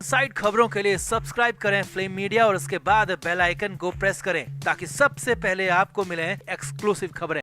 Side खबरों के लिए सब्सक्राइब करें फ्लेम मीडिया और उसके बाद बेल आइकन को प्रेस करें ताकि सबसे पहले आपको मिले एक्सक्लूसिव खबरें।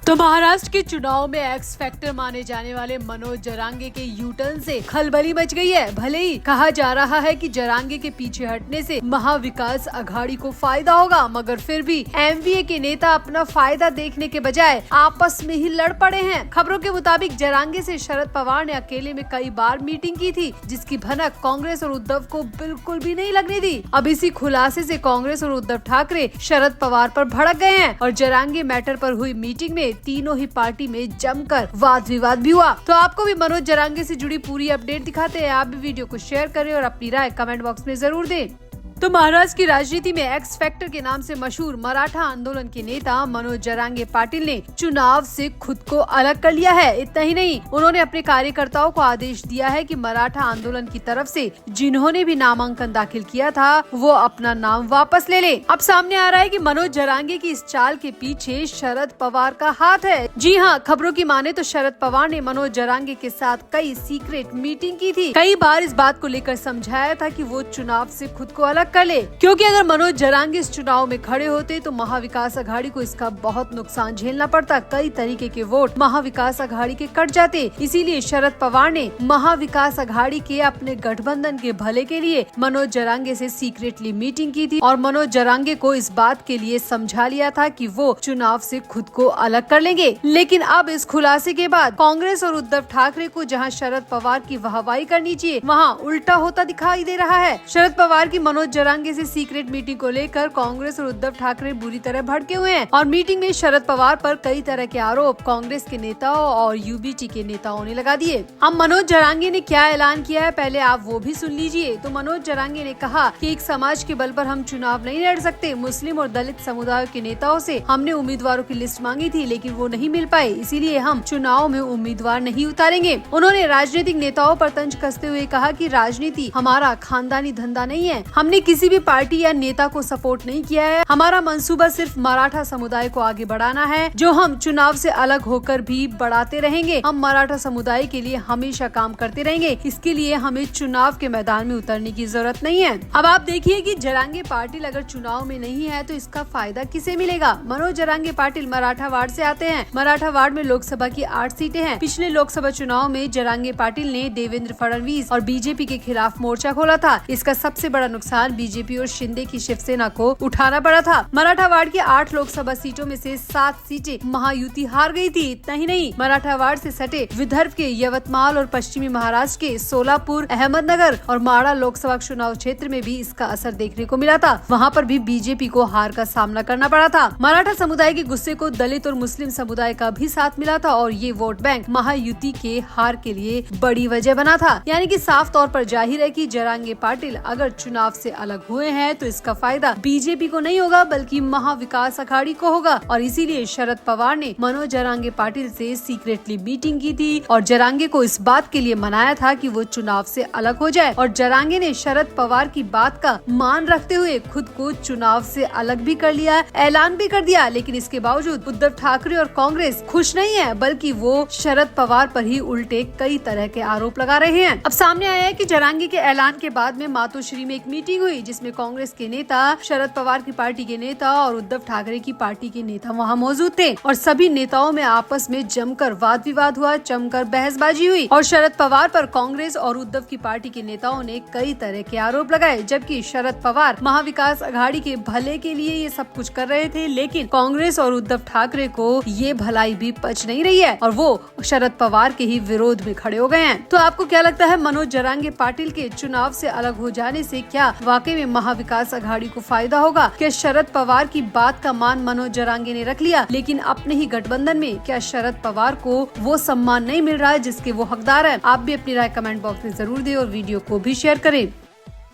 तो महाराष्ट्र के चुनाव में एक्स फैक्टर माने जाने वाले मनोज जरांगे के यू टर्न से खलबली मच गई है। भले ही कहा जा रहा है कि जरांगे के पीछे हटने से महाविकास अघाड़ी को फायदा होगा, मगर फिर भी एमवीए के नेता अपना फायदा देखने के बजाय आपस में ही लड़ पड़े हैं। खबरों के मुताबिक जरांगे से शरद पवार ने अकेले में कई बार मीटिंग की थी, जिसकी भनक कांग्रेस और उद्धव को बिल्कुल भी नहीं लगने दी। अब इसी खुलासे से कांग्रेस और उद्धव ठाकरे शरद पवार पर भड़क गए हैं और जरांगे मैटर पर हुई मीटिंग में तीनों ही पार्टी में जमकर वाद विवाद भी हुआ। तो आपको भी मनोज जरांगे से जुड़ी पूरी अपडेट दिखाते हैं। आप भी वीडियो को शेयर करें और अपनी राय कमेंट बॉक्स में जरूर दें। तो महाराष्ट्र की राजनीति में एक्स फैक्टर के नाम से मशहूर मराठा आंदोलन के नेता मनोज जरांगे पाटिल ने चुनाव से खुद को अलग कर लिया है। इतना ही नहीं, उन्होंने अपने कार्यकर्ताओं को आदेश दिया है कि मराठा आंदोलन की तरफ से जिन्होंने भी नामांकन दाखिल किया था वो अपना नाम वापस ले ले। अब सामने आ रहा है कि मनोज जरांगे की इस चाल के पीछे शरद पवार का हाथ है। जी हाँ, खबरों की माने तो शरद पवार ने मनोज जरांगे के साथ कई सीक्रेट मीटिंग की थी। कई बार इस बात को लेकर समझाया था कि वो चुनाव से खुद को अलग कर ले, क्योंकि अगर मनोज जरांगे इस चुनाव में खड़े होते तो महाविकास अघाड़ी को इसका बहुत नुकसान झेलना पड़ता। कई तरीके के वोट महाविकास अघाड़ी के कट जाते। इसीलिए शरद पवार ने महाविकास अघाड़ी के अपने गठबंधन के भले के लिए मनोज जरांगे से सीक्रेटली मीटिंग की थी और मनोज जरांगे को इस बात के लिए समझा लिया था कि वो चुनाव से खुद को अलग कर लेंगे। लेकिन अब इस खुलासे के बाद कांग्रेस और उद्धव ठाकरे को जहां शरद पवार की वाहवाही करनी चाहिए, वहां उल्टा होता दिखाई दे रहा है। शरद पवार की मनोज जरांगे से सीक्रेट मीटिंग को लेकर कांग्रेस और उद्धव ठाकरे बुरी तरह भड़के हुए हैं और मीटिंग में शरद पवार पर कई तरह के आरोप कांग्रेस के नेताओं और यूबीटी के नेताओं ने लगा दिए। अब मनोज जरांगे ने क्या ऐलान किया है, पहले आप वो भी सुन लीजिए। तो मनोज जरांगे ने कहा कि एक समाज के बल पर हम चुनाव नहीं लड़ सकते। मुस्लिम और दलित समुदाय के नेताओं से हमने उम्मीदवारों की लिस्ट मांगी थी, लेकिन वो नहीं मिल पाए, इसीलिए हम चुनाव में उम्मीदवार नहीं उतारेंगे। उन्होंने राजनीतिक नेताओं पर तंज कसते हुए कहा कि राजनीति हमारा खानदानी धंधा नहीं है। हमने किसी भी पार्टी या नेता को सपोर्ट नहीं किया है। हमारा मंसूबा सिर्फ मराठा समुदाय को आगे बढ़ाना है, जो हम चुनाव से अलग होकर भी बढ़ाते रहेंगे। हम मराठा समुदाय के लिए हमेशा काम करते रहेंगे। इसके लिए हमें चुनाव के मैदान में उतरने की जरूरत नहीं है। अब आप देखिए कि जरांगे पाटिल अगर चुनाव में नहीं है तो इसका फायदा किसे मिलेगा। मनोज जरांगे पाटिल मराठा वार्ड से आते हैं। मराठा वार्ड में लोकसभा की 8 सीटें हैं। पिछले लोकसभा चुनाव में जरांगे पाटिल ने देवेंद्र फडणवीस और बीजेपी के खिलाफ मोर्चा खोला था। इसका सबसे बड़ा नुकसान बीजेपी और शिंदे की शिवसेना को उठाना पड़ा था। मराठा वार्ड की 8 लोकसभा सीटों में से 7 सीटें महायुति हार गई थी। इतना ही नहीं, मराठा वार्ड से सटे विदर्भ के यवतमाल और पश्चिमी महाराष्ट्र के सोलापुर, अहमदनगर और माड़ा लोकसभा चुनाव क्षेत्र में भी इसका असर देखने को मिला था। वहाँ पर भी बीजेपी को हार का सामना करना पड़ा था। मराठा समुदाय के गुस्से को दलित और मुस्लिम समुदाय का भी साथ मिला था और ये वोट बैंक महायुति के हार के लिए बड़ी वजह बना था। यानी कि साफ तौर पर जाहिर है कि जरांगे पाटिल अगर चुनाव से अलग हुए हैं तो इसका फायदा बीजेपी को नहीं होगा बल्कि महाविकास अघाड़ी को होगा। और इसीलिए शरद पवार ने मनोज जरांगे पाटिल से सीक्रेटली मीटिंग की थी और जरांगे को इस बात के लिए मनाया था कि वो चुनाव से अलग हो जाए। और जरांगे ने शरद पवार की बात का मान रखते हुए खुद को चुनाव से अलग भी कर लिया, ऐलान भी कर दिया। लेकिन इसके बावजूद उद्धव ठाकरे और कांग्रेस खुश नहीं है, बल्कि वो शरद पवार पर ही उल्टे कई तरह के आरोप लगा रहे हैं। अब सामने आया है कि जरांगे के ऐलान के बाद में मातोश्री में एक मीटिंग हुई, जिसमें कांग्रेस के नेता, शरद पवार की पार्टी के नेता और उद्धव ठाकरे की पार्टी के नेता वहां मौजूद थे और सभी नेताओं में आपस में जमकर वाद विवाद हुआ, जमकर बहसबाजी हुई और शरद पवार पर कांग्रेस और उद्धव की पार्टी के नेताओं ने कई तरह के आरोप लगाए। जबकि शरद पवार महाविकास अघाड़ी के भले के लिए ये सब कुछ कर रहे थे, लेकिन कांग्रेस और उद्धव ठाकरे को ये भलाई भी पच नहीं रही है और वो शरद पवार के ही विरोध में खड़े हो गए हैं। तो आपको क्या लगता है, मनोज जरांगे पाटिल के चुनाव से अलग हो जाने से क्या वाकई में महाविकास अघाड़ी को फायदा होगा? क्या शरद पवार की बात का मान मनोज जरांगे ने रख लिया, लेकिन अपने ही गठबंधन में क्या शरद पवार को वो सम्मान नहीं मिल रहा है जिसके वो हकदार है? आप भी अपनी राय कमेंट बॉक्स में जरूर दें और वीडियो को भी शेयर करें।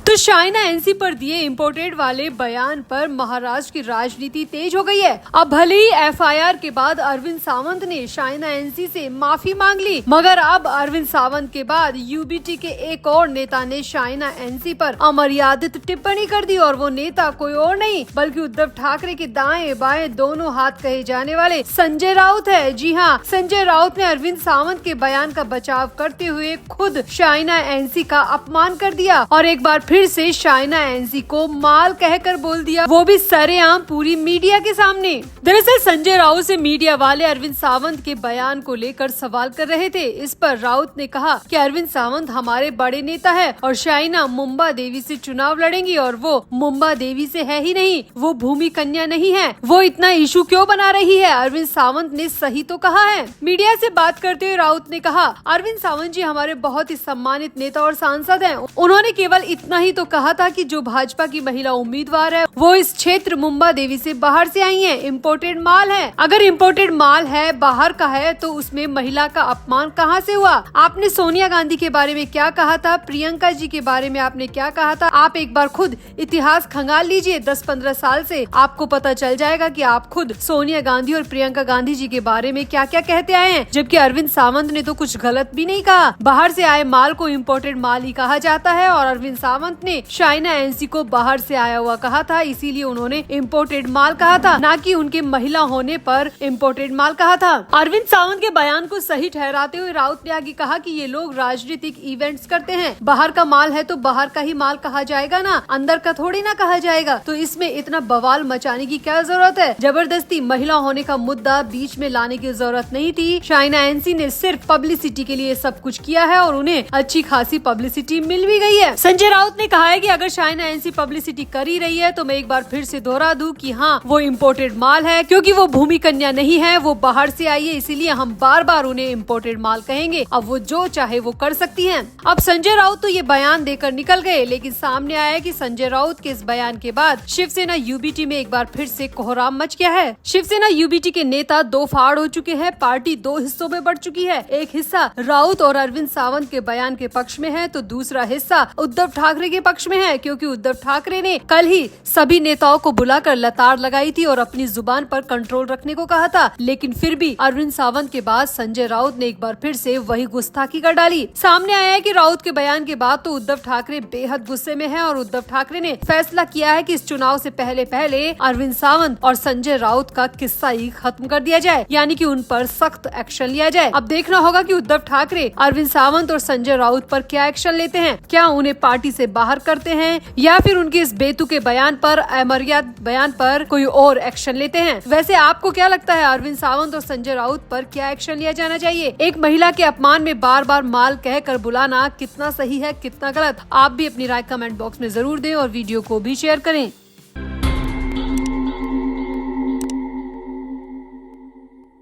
तो शाइना एनसी पर दिए इम्पोर्टेड वाले बयान पर महाराष्ट्र की राजनीति तेज हो गई है। अब भले ही एफआईआर के बाद अरविंद सावंत ने शाइना एनसी से माफी मांग ली, मगर अब अरविंद सावंत के बाद यूबीटी के एक और नेता ने शाइना एनसी पर अमर्यादित टिप्पणी कर दी, और वो नेता कोई और नहीं बल्कि उद्धव ठाकरे के दाएं बाएं दोनों हाथ कहे जाने वाले संजय राउत है। जी हाँ, संजय राउत ने अरविंद सावंत के बयान का बचाव करते हुए खुद शाइना एनसी का अपमान कर दिया और एक बार फिर से शाइना एनसी को माल कहकर बोल दिया, वो भी सरेआम पूरी मीडिया के सामने। दरअसल संजय राउत से मीडिया वाले अरविंद सावंत के बयान को लेकर सवाल कर रहे थे। इस पर राउत ने कहा कि अरविंद सावंत हमारे बड़े नेता है और शाइना मुंबा देवी से चुनाव लड़ेंगी, और वो मुंबा देवी से है ही नहीं, वो भूमि कन्या नहीं है, वो इतना इशू क्यों बना रही है। अरविंद सावंत ने सही तो कहा है। मीडिया से बात करते हुए राउत ने कहा, अरविंद सावंत जी हमारे बहुत ही सम्मानित नेता और सांसद हैं। उन्होंने केवल इतना ही तो कहा था कि जो भाजपा की महिला उम्मीदवार है वो इस क्षेत्र मुंबा देवी से बाहर से आई है, इम्पोर्टेड माल है। अगर इम्पोर्टेड माल है, बाहर का है, तो उसमें महिला का अपमान कहाँ से हुआ। आपने सोनिया गांधी के बारे में क्या कहा था, प्रियंका जी के बारे में आपने क्या कहा था। आप एक बार खुद इतिहास खंगाल लीजिए 10-15 साल से, आपको पता चल जाएगा कि आप खुद सोनिया गांधी और प्रियंका गांधी जी के बारे में क्या क्या कहते आए हैं। जबकि अरविंद सावंत ने तो कुछ गलत भी नहीं कहा। बाहर से आए माल को इम्पोर्टेड माल ही कहा जाता है, और अरविंद सावंत ने शाइना एनसी को बाहर से आया हुआ कहा था, इसीलिए उन्होंने इम्पोर्टेड माल कहा था, ना कि उनके महिला होने पर इम्पोर्टेड माल कहा था। अरविंद सावंत के बयान को सही ठहराते हुए राउत ने आगे कहा कि ये लोग राजनीतिक इवेंट्स करते हैं, बाहर का माल है तो बाहर का ही माल कहा जाएगा ना, अंदर का थोड़ी ना कहा जाएगा। तो इसमें इतना बवाल मचाने की क्या जरूरत है। जबरदस्ती महिला होने का मुद्दा बीच में लाने की जरूरत नहीं थी। शाइना एनसी ने सिर्फ पब्लिसिटी के लिए सब कुछ किया है और उन्हें अच्छी खासी पब्लिसिटी मिल भी गई है। संजय राउत ने कहा है कि अगर शाइना एनसी पब्लिसिटी कर ही रही है तो मैं एक बार फिर से दोहरा दूं कि हाँ, वो इम्पोर्टेड माल है, क्योंकि वो भूमि कन्या नहीं है, वो बाहर से आई है, इसीलिए हम बार बार उन्हें इम्पोर्टेड माल कहेंगे। अब वो जो चाहे वो कर सकती हैं। अब संजय राउत तो ये बयान देकर निकल गए, लेकिन सामने आया कि संजय राउत के इस बयान के बाद शिवसेना यूबीटी में एक बार फिर से कोहराम मच गया है। शिवसेना यूबीटी के नेता दो फाड़ हो चुके हैं, पार्टी दो हिस्सों में बढ़ चुकी है। एक हिस्सा राउत और अरविंद सावंत के बयान के पक्ष में है, तो दूसरा हिस्सा उद्धव ठाकरे के पक्ष में है, क्योंकि उद्धव ठाकरे ने कल ही सभी नेताओं को बुलाकर लताड़ लगाई थी और अपनी जुबान पर कंट्रोल रखने को कहा था। लेकिन फिर भी अरविंद सावंत के बाद संजय राउत ने एक बार फिर से वही गुस्ताखी कर डाली। सामने आया है कि राउत के बयान के बाद तो उद्धव ठाकरे बेहद गुस्से में है और उद्धव ठाकरे ने फैसला किया है कि इस चुनाव से पहले अरविंद सावंत और संजय राउत का किस्सा ही खत्म कर दिया जाए, यानी कि उन पर सख्त एक्शन लिया जाए। अब देखना होगा कि उद्धव ठाकरे अरविंद सावंत और संजय राउत पर क्या एक्शन लेते हैं। क्या उन्हें पार्टी से बाहर करते हैं या फिर उनके इस बेतुके बयान पर, अमर्याद बयान पर कोई और एक्शन लेते हैं। वैसे आपको क्या लगता है, अरविंद सावंत और संजय राउत पर क्या एक्शन लिया जाना चाहिए। एक महिला के अपमान में बार बार माल कहकर बुलाना कितना सही है, कितना गलत, आप भी अपनी राय कमेंट बॉक्स में जरूर दें और वीडियो को भी शेयर करें।